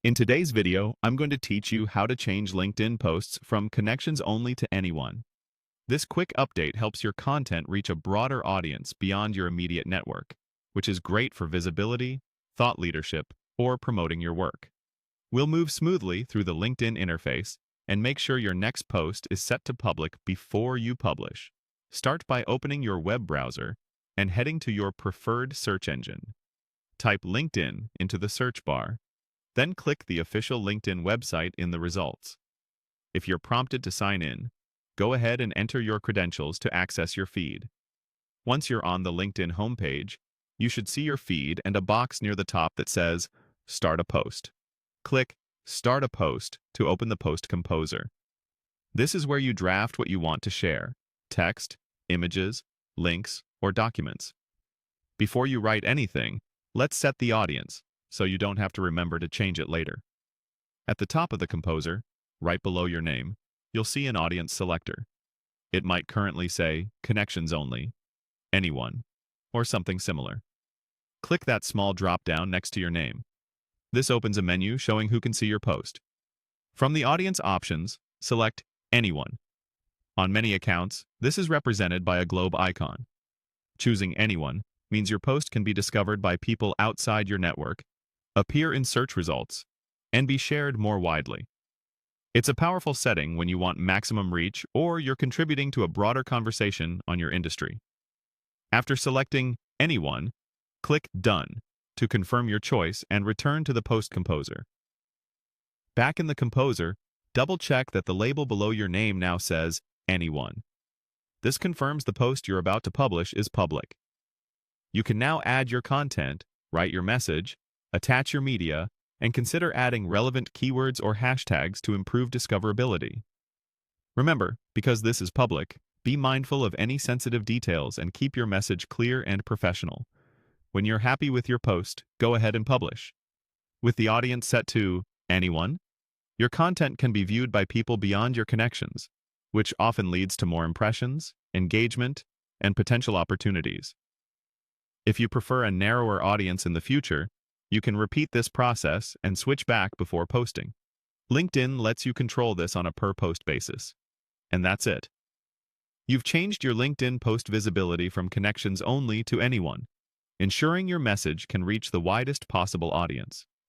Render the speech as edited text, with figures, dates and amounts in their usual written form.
In today's video, I'm going to teach you how to change LinkedIn posts from connections only to anyone. This quick update helps your content reach a broader audience beyond your immediate network, which is great for visibility, thought leadership, or promoting your work. We'll move smoothly through the LinkedIn interface and make sure your next post is set to public before you publish. Start by opening your web browser and heading to your preferred search engine. Type LinkedIn into the search bar. Then click the official LinkedIn website in the results. If you're prompted to sign in, go ahead and enter your credentials to access your feed. Once you're on the LinkedIn homepage, you should see your feed and a box near the top that says Start a Post. Click Start a Post to open the Post Composer. This is where you draft what you want to share: text, images, links, or documents. Before you write anything, let's set the audience, so you don't have to remember to change it later. At the top of the composer, right below your name, you'll see an audience selector. It might currently say Connections Only, Anyone, or something similar. Click that small drop-down next to your name. This opens a menu showing who can see your post. From the audience options, select Anyone. On many accounts, this is represented by a globe icon. Choosing Anyone means your post can be discovered by people outside your network, appear in search results, and be shared more widely. It's a powerful setting when you want maximum reach or you're contributing to a broader conversation on your industry. After selecting Anyone, click Done to confirm your choice and return to the Post Composer. Back in the Composer, double-check that the label below your name now says Anyone. This confirms the post you're about to publish is public. You can now add your content, write your message, attach your media, and consider adding relevant keywords or hashtags to improve discoverability. Remember, because this is public, be mindful of any sensitive details and keep your message clear and professional. When you're happy with your post, go ahead and publish. With the audience set to anyone, your content can be viewed by people beyond your connections, which often leads to more impressions, engagement, and potential opportunities. If you prefer a narrower audience in the future, you can repeat this process and switch back before posting. LinkedIn lets you control this on a per-post basis. And that's it. You've changed your LinkedIn post visibility from connections only to anyone, ensuring your message can reach the widest possible audience.